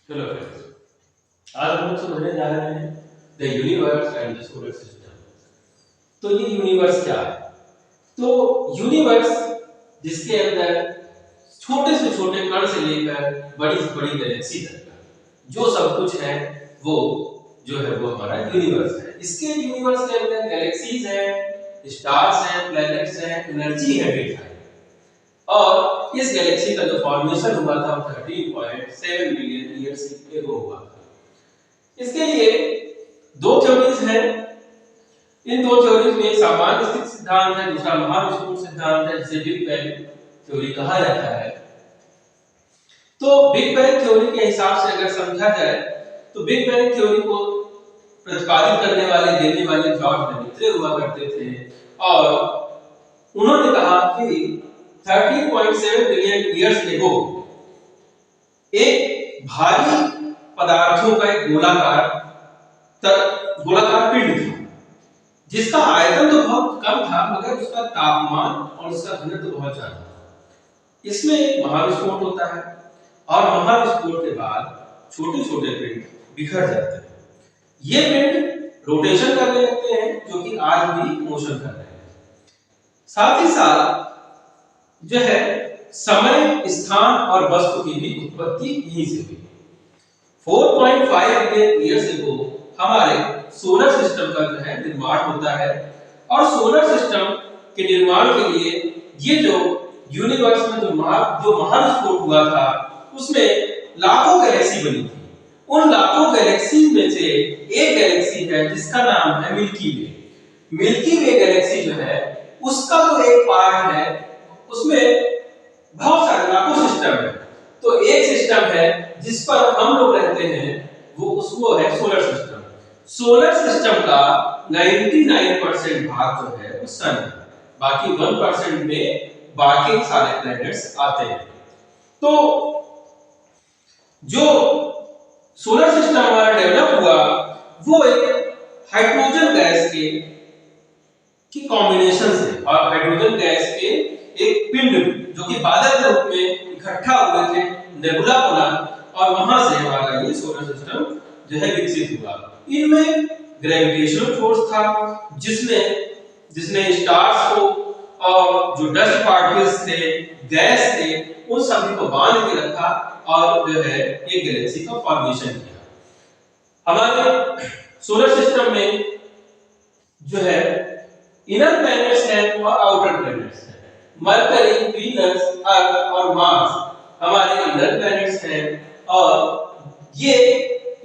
Hello friends, आज हम लोग समझने जा रहे हैं the universe and the solar system. तो ये यूनिवर्स क्या है? तो यूनिवर्स जिसके अंदर छोटे से छोटे कण से लेकर बड़ी से बड़ी गैलेक्सी तक का जो सब कुछ है वो जो है वो हमारा यूनिवर्स है। इसके यूनिवर्स के अंदर गैलेक्सीज हैं, स्टार्स हैं, प्लैनेट्स हैं, एनर्जी है ढेर सारी। और इस गैलेक्सी का जो फॉर्मेशन हुआ था वो 13.7 बिलियन ईयर्स एगो हुआ था। इसके लिए दो थ्योरीज हैं। इन दो थ्योरीज में सामान्य स्थिति सिद्धांत है, दूसरा महाविस्फोट सिद्धांत है, जिसे बिग बैंग थ्योरी कहा जाता है। तो बिग बैंग थ्योरी के हिसाब से अगर समझा जाए तो बिग बैंग थ्योरी को प्रतिपादित करने वाले, देने वाले जॉर्ज लेमेत्रे हुआ करते थे और उन्होंने कहा कि 13.7 बिलियन ईयर्स एगो एक भारी पदार्थों का एक गोलाकार पिंड था जिसका आयतन तो बहुत कम था मगर उसका तापमान और उसका घनत्व बहुत ज्यादा था। इसमें एक महाविस्फोट होता है और महाविस्फोट के बाद छोटे छोटे पिंड बिखर जाते हैं। ये पिंड रोटेशन करने लगते हैं जो कि आज भी मोशन कर रहे हैं। साथ ही साथ जो है समय, स्थान और वस्तु की भी उत्पत्ति यहीं से हुई। 4.5 बिलियन ईयर्स एगो हमारे सोलर सिस्टम का जो है निर्माण होता है और सोलर सिस्टम के निर्माण के लिए ये जो यूनिवर्स में जो महाविस्फोट हुआ था उसमें लाखों गैलेक्सी बनी थी। उन लाखों गैलेक्सी में से एक गैलेक्सी है जिसका नाम है मिल्की वे। मिल्की वे गैलेक्सी जो है उसका जो एक पार्ट है उसमें बहुत सारे लाखों सिस्टम है। तो एक सिस्टम है जिस पर हम लोग रहते हैं वो है सोलर सिस्टम। सोलर सिस्टम का 99% भाग जो है वो सन है, बाकी 1% में बाकी सारे प्लैनेट्स आते हैं। तो जो सोलर सिस्टम हमारा डेवलप हुआ वो एक हाइड्रोजन गैस की कॉम्बिनेशन से और हाइड्रोजन गैस के एक पिंड जो कि बादल के रूप में इकट्ठा हुए थे, नेबुला बना और वहां से हमारा ये सोलर सिस्टम जो है विकसित हुआ। इनमें ग्रेविटेशनल फोर्स था जिसने स्टार्स को और जो डस्ट पार्टिकल्स थे, गैस थे, उन सभी को बांध के रखा और जो है एक गैलेक्सी का फॉर्मेशन किया। हमारे सोलर सिस्टम में जो है इनर प्लैनेट्स हैं और आउटर प्लैनेट्स हैं। मरकरी, वीनस, अर्थ और मार्स हमारे इनर प्लैनेट्स हैं और ये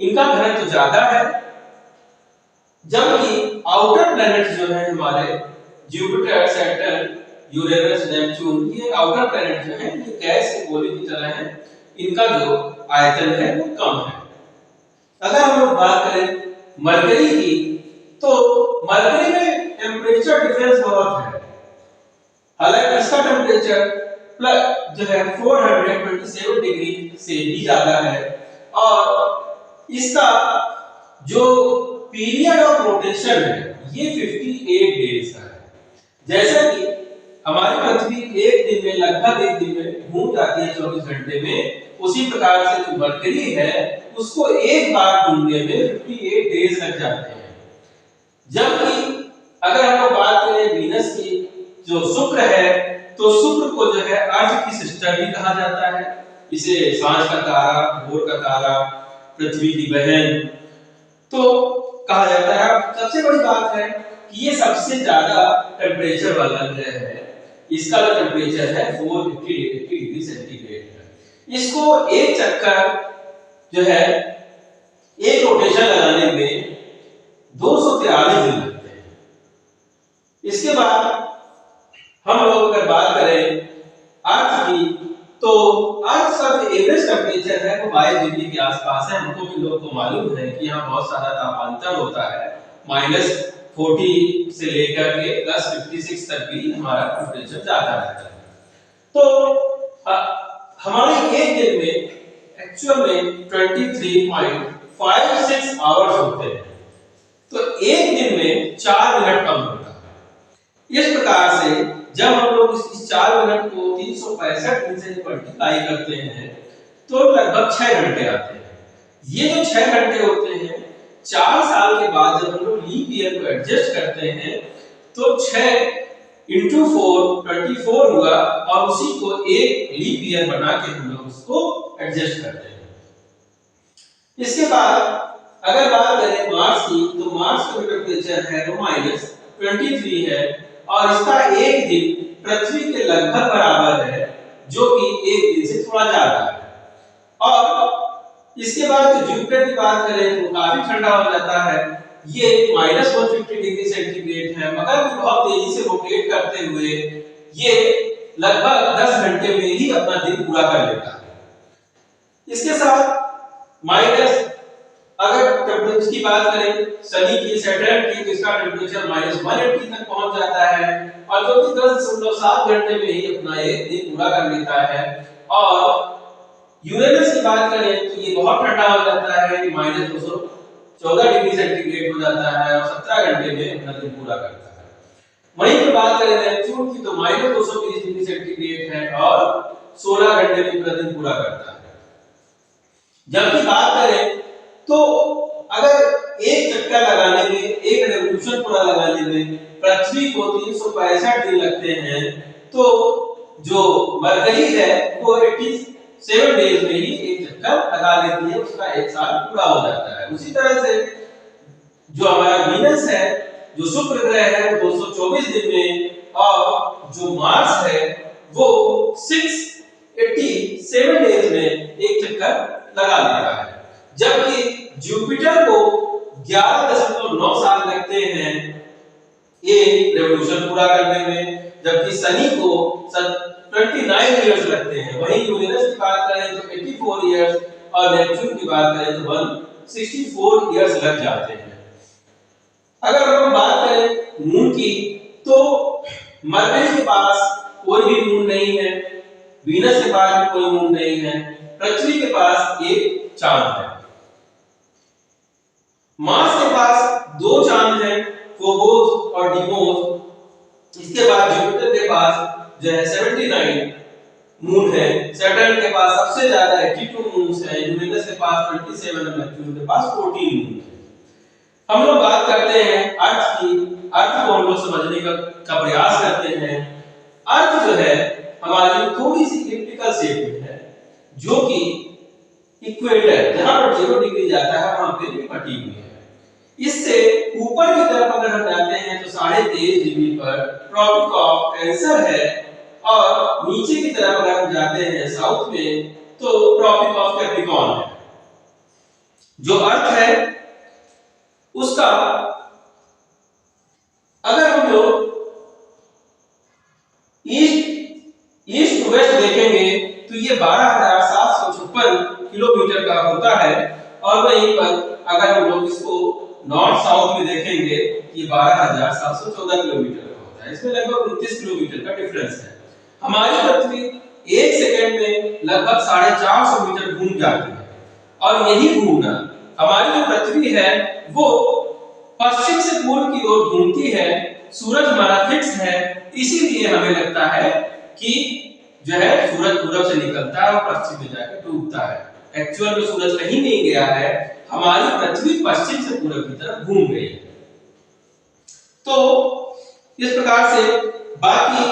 इनका घनत्व ज्यादा है, जबकि आउटर प्लैनेट्स जो हैं हमारे जुपिटर, सैटर्न, यूरेनस, नेपच्यून, ये आउटर प्लैनेट जो हैं ये गैस के गोले की तरह हैं। इनका जो आयतन है वो कम है। अगर हम लोग बात करें मरकरी की तो मरकरी में टेम्परेचर डिफरेंस बहुत है। हालांकि इसका टेम्परेचर प्लस जो है 427 डिग्री से भी ज्यादा है और इसका जो पीरियड ऑफ रोटेशन है ये 58 डेज का है। जैसे कि हमारी पृथ्वी एक दिन में लगभग एक दिन में घूम जाती है 24 घंटे में, उसी प्रकार से जो मरकरी है उसको एक बार घूमने में 58 डेज लग जाते हैं। जबकि अगर हम लोग बात करें वीनस की, जो शुक्र है, तो शुक्र को जो है अर्थ की सिस्टर भी कहा जाता है। इसे सांझ का तारा, भोर का तारा, पृथ्वी की बहन तो कहा जाता है। सबसे बड़ी बात है कि ये सबसे ज्यादा टेम्परेचर वाला ग्रह है। इसका जो टेम्परेचर है 480 डिग्री सेंटीग्रेड है। इसको एक चक्कर जो है एक रोटेशन लगाने में 243 दिन लगते हैं। इसके बाद हम लोग अगर बात करें अर्थ की तो अर्थ का जो एवरेज टेम्परेचर है वो 22 डिग्री के आसपास है। हमको भी लोग को मालूम है कि यहाँ बहुत सारा तापांतर होता है, -40 से लेकर के +56 तक भी हमारा टेम्परेचर जाता रहता है। तो हमारे एक दिन में एक्चुअल में 23.56 आवर्स होते हैं। तो एक दिन में 4 मिनट कम होता है। इस प्रकार से जब हम लोग इस 4 मिनट को 365 दिन से मल्टीप्लाई करते हैं तो लगभग 6 घंटे आते हैं। ये जो 6 घंटे होते हैं 4 साल के बाद जब हम लोग लीप ईयर को एडजस्ट करते हैं तो 6 इंटू 4 24 हुआ और उसी को एक लीप ईयर बना के हम लोग उसको एडजस्ट करते हैं। इसके बाद अगर बात करें मार्स की तो मार्स का टेम्परेचर है वो -23 है और इसका एक दिन पृथ्वी के लगभग बराबर है जो कि एक दिन से थोड़ा ज्यादा है। और इसके बाद जो जुपिटर की बात करें तो काफी ठंडा हो जाता है, ये -150 डिग्री सेंटीग्रेड है मगर भी बहुत तेजी से रोटेट करते हुए ये लगभग 10 घंटे में ही अपना दिन पूरा कर लेता है। इसके साथ माइनस अगर टेम्परेचर की बात करें शनि की सैटर्न की तो इसका टेम्परेचर -180 तक पहुंच जाता है और जो कि 10.7 घंटे में ही अपना एक दिन पूरा कर लेता है। और यूरेनस की बात करें तो ये बहुत ठंडा हो जाता है, -214 डिग्री सेंटीग्रेड हो जाता है और 17 घंटे में अपना दिन पूरा करता है। वहीं पर बात करें नेपच्यून की तो -220 डिग्री सेंटीग्रेड है और 16 घंटे में अपना दिन पूरा करता है। जबकि बात करें तो अगर एक चक्कर लगाने में, एक रेवोल्यूशन पूरा लगाने में पृथ्वी को 365 दिन लगते हैं तो जो मरकरी है वो 87 डेज में ही एक चक्कर लगा लेती है, उसका एक साल पूरा हो जाता है। उसी तरह से जो हमारा वीनस है, जो शुक्र ग्रह है वो 224 दिन में और जो मार्स है वो 687 डेज में एक चक्कर लगा लेता है। जबकि जुपिटर को 11.9 साल लगते हैं ये रेवोल्यूशन पूरा करने में, जबकि शनि को 29 इयर्स लगते हैं। वहीं यूरेनस की बात करें तो 84 इयर्स और नेपच्यून की बात करें तो 164 इयर्स लग जाते हैं। अगर हम बात करें मून की तो मरकरी के पास कोई भी मून नहीं है, वीनस के पास भी कोई मून नहीं है, पृथ्वी के पास एक चांद है। मार्स के पास 2 चांद हैं, फोबोस और डीमोस। इसके बाद जुपिटर के पास जो है 79 मून है, सैटर्न के पास सबसे ज्यादा 82 मून्स हैं, यूरेनस के पास 27 और नेपच्यून के पास 14 मून है। हम लोग बात करते हैं अर्थ की। अर्थ को हम लोग समझने का प्रयास करते हैं। अर्थ जो है हमारी थोड़ी सी इलिप्टिकल शेप में है जो कि इक्वेटर जहां पर 0 डिग्री जाता है वहां पे कटी हुई है। इससे ऊपर की तरफ अगर हम जाते हैं तो 23.5 डिग्री पर ट्रॉपिक ऑफ कैंसर है और नीचे की तरफ अगर हम जाते हैं साउथ में तो ट्रॉपिक ऑफ कैप्रिकॉर्न है। जो अर्थ है उसका अगर हम लोग ईस्ट टू वेस्ट देखेंगे तो ये 12,756 किलोमीटर का होता है और वहीं पर अगर हम लोग इसको नॉर्थ साउथ में देखेंगे ये 12,714 किलोमीटर का होता है। इसमें लगभग 29 किलोमीटर का डिफरेंस है। हमारी पृथ्वी 1 सेकंड में लगभग 450 मीटर घूम जाती है और यही घूमना हमारी जो पृथ्वी है वो पश्चिम से पूर्व की ओर घूमती है। सूरज हमारा फिक्स है, इसीलिए हमें लगता है कि जो है सूरज पूरब से निकलता है और पश्चिम में जाकर डूबता है। एक्चुअल में सूरज कहीं नहीं गया है, हमारी पृथ्वी पश्चिम से पूरब की तरफ घूम गई है। तो इस प्रकार से बाकी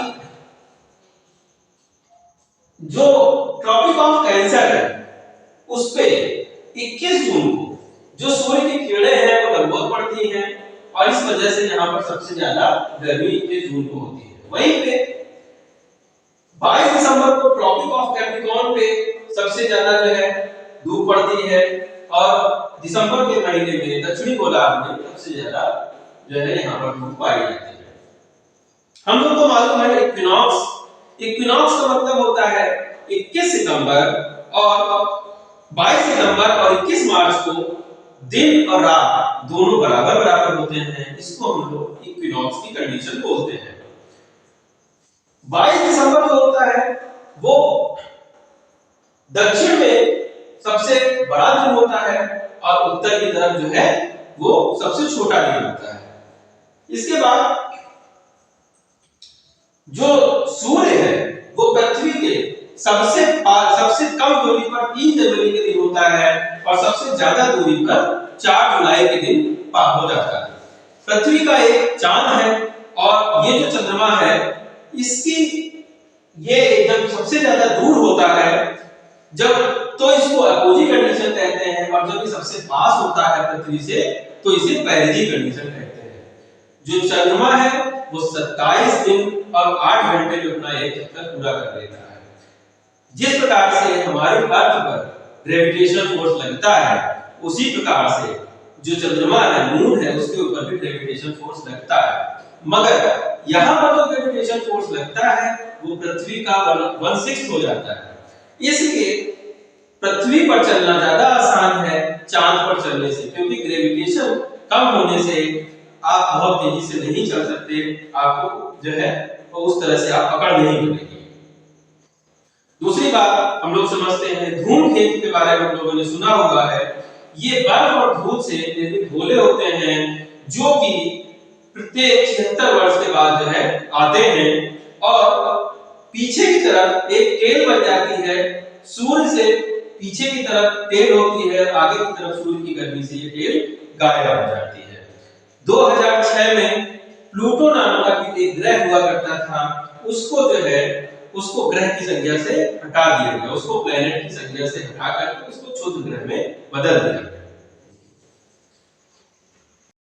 जो ट्रॉपिक ऑफ कैंसर है उस पे 21 जून को जो सूर्य की किरणें हैं वो लंबवत पड़ती हैं और इस वजह से यहाँ पर सबसे ज्यादा गर्मी 21 जून को होती है। वहीं पे 22 दिसंबर को ट्रॉपिक ऑफ कैप्रिकॉर्न पे सबसे ज्यादा जो है धूप पड़ती है और दिसंबर के महीने में दक्षिणी गोलार्ध में सबसे ज्यादा जो है यहाँ पर धूप पाई जाती है। हम लोग को मालूम है इक्विनॉक्स। इक्विनॉक्स का मतलब होता है 21 सितंबर और 22 सितंबर और 21 मार्च को दिन और रात दोनों बराबर बराबर होते हैं। इसको हम लोग इक्विनॉक्स की कंडीशन बोलते हैं। 22 दिसंबर जो होता है वो दक्षिण में सबसे बड़ा दिन होता है और उत्तर की तरफ जो है वो सबसे छोटा दिन होता है। इसके बाद जो सूर्य है वो पृथ्वी के सबसे कम दूरी पर 3 जनवरी के दिन होता है और सबसे ज्यादा दूरी पर 4 जुलाई के दिन पार हो जाता है। पृथ्वी का एक चांद है और ये जो चंद्रमा है इसकी ये जब सबसे ज्यादा दूर होता है जब तो इसको अपोजिट कंडीशन कहते हैं और जब ये सबसे पास होता है पृथ्वी से तो इसे पेरिजी कंडीशन कहते हैं। जो चंद्रमा है वो 27 दिन और 8 घंटे में अपना एक चक्कर पूरा कर लेता है। जिस प्रकार से हमारे अर्थ पर ग्रेविटेशन फोर्स लगता है उसी प्रकार से जो चंद्रमा है मून है उसके ऊपर भी ग्रेविटेशन फोर्स लगता है। मगर यहाँ पर जो ग्रेविटेशन फोर्स लगता है वो पृथ्वी का 1/6 हो जाता है। इसलिए पृथ्वी पर चलना ज्यादा आसान है चांद पर चलने से, क्योंकि ग्रेविटेशन कम होने से आप बहुत तेजी से नहीं चल सकते, आपको जो है तो उस तरह से आप पकड़ नहीं मिलेगी। दूसरी बात हम लोग समझते हैं धूमकेतु के बारे में हम लोगों ने सुना हुआ है। ये बर्फ और धूल से निर्मित गोले होते हैं जो कि प्रत्येक 76 वर्ष के बाद जो है आते हैं और पीछे की तरफ एक टेल बन जाती है। सूर्य से पीछे की तरफ टेल होती है, आगे की तरफ सूर्य की गर्मी से ये टेल गायब हो जाती है। 2006 में प्लूटो नाम का एक ग्रह हुआ करता था, उसको जो है उसको ग्रह की संज्ञा से हटा दिया गया, उसको प्लेनेट की संज्ञा से हटा करके उसको क्षुद्र ग्रह में बदल दिया।